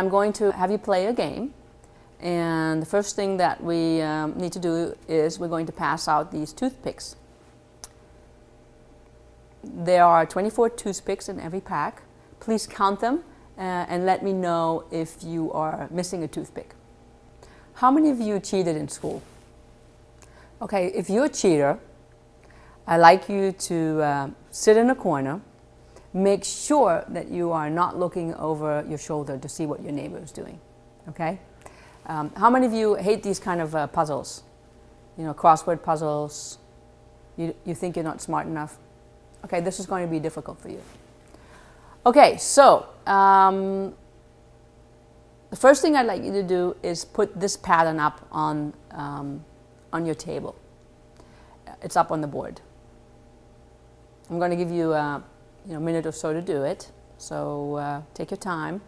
I'm going to have you play a game. And the first thing that we need to do is we're going to pass out these toothpicks. There are 24 toothpicks in every pack. Please count them and let me know if you are missing a toothpick. How many of you cheated in school? Okay, if you're a cheater, I'd like you to sit in a corner. Make sure that you are not looking over your shoulder to see what your neighbor is doing, okay? How many of you hate these kind of puzzles? You know, crossword puzzles. You think you're not smart enough? Okay, this is going to be difficult for you. Okay, so the first thing I'd like you to do is put this pattern up on your table. It's up on the board. I'm going to give you a minute or so to do it. So take your time.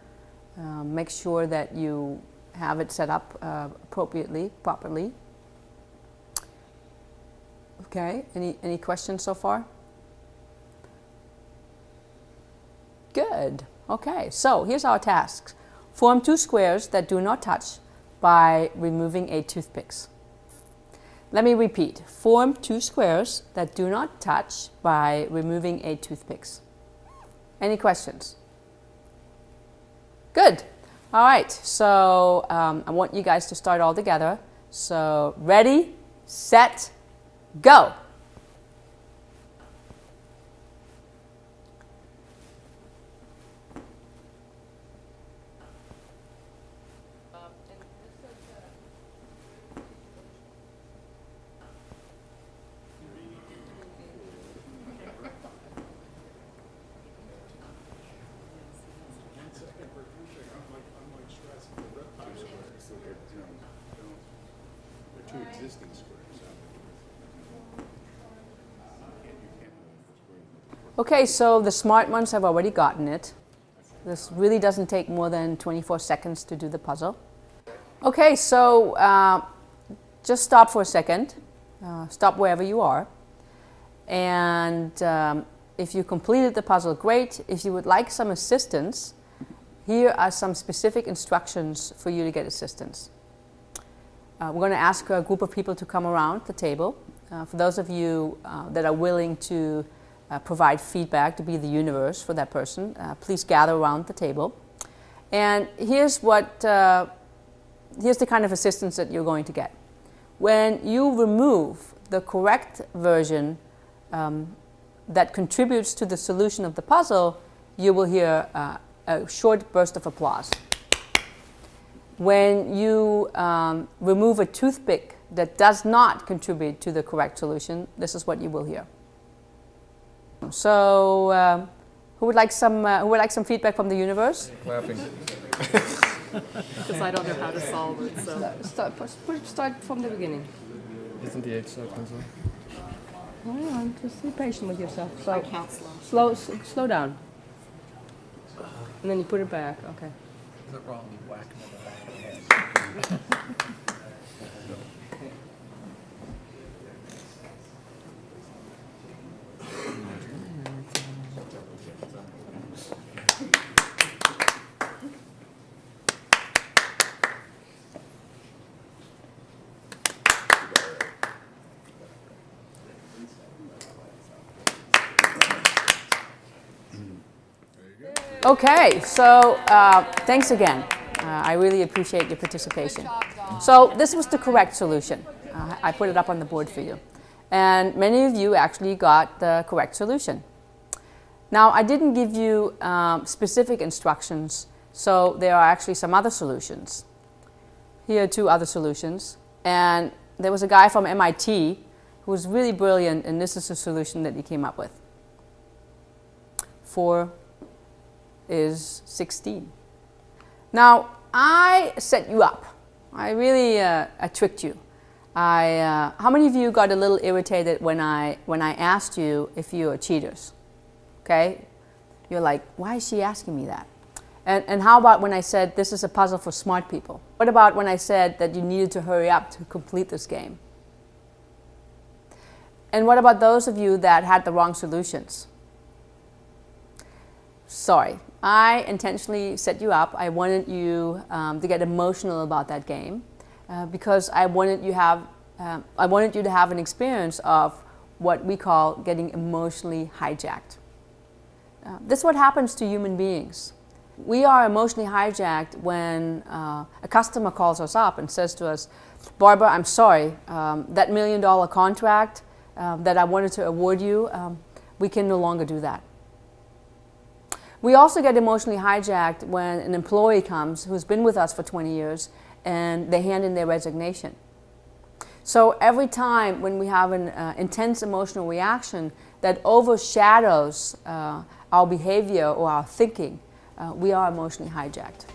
Make sure that you have it set up appropriately, properly. Okay, any questions so far? Good. Okay, so here's our tasks. Form two squares that do not touch by removing 8 toothpicks. Let me repeat. Form two squares that do not touch by removing 8 toothpicks. Any questions? Good. All right, so I want you guys to start all together. So ready, set, go. Existing squares. Okay, so the smart ones have already gotten it. This really doesn't take more than 24 seconds to do the puzzle. Okay, so just stop for a second. Stop wherever you are. And if you completed the puzzle, great. If you would like some assistance, here are some specific instructions for you to get assistance. We're going to ask a group of people to come around the table. For those of you that are willing to provide feedback, to be the universe for that person, please gather around the table. And here's the kind of assistance that you're going to get. When you remove the correct version that contributes to the solution of the puzzle, you will hear a short burst of applause. When you remove a toothpick that does not contribute to the correct solution, this is what you will hear. So, who would like some feedback from the universe? Clapping. Because I don't know how to solve it. So Start from the beginning. Isn't the 8 so pencil? Hold on, just be patient with yourself. I count slow. Slow down. And then you put it back. Okay. Is it wrong? You whack him in the back of the head. Okay, so thanks again. I really appreciate your participation. So this was the correct solution. I put it up on the board for you. And many of you actually got the correct solution. Now, I didn't give you specific instructions, so there are actually some other solutions. Here are 2 other solutions. And there was a guy from MIT who was really brilliant, and this is the solution that he came up with. 4 is 16. Now, I set you up. I really I tricked you. How many of you got a little irritated when I asked you if you are cheaters? Okay? You're like, why is she asking me that? And how about when I said this is a puzzle for smart people? What about when I said that you needed to hurry up to complete this game? And what about those of you that had the wrong solutions? Sorry. I intentionally set you up. I wanted you to get emotional about that game because I wanted you to have an experience of what we call getting emotionally hijacked. This is what happens to human beings. We are emotionally hijacked when a customer calls us up and says to us, Barbara, I'm sorry, that $1 million contract that I wanted to award you, we can no longer do that. We also get emotionally hijacked when an employee comes who's been with us for 20 years and they hand in their resignation. So every time when we have an intense emotional reaction that overshadows our behavior or our thinking, we are emotionally hijacked.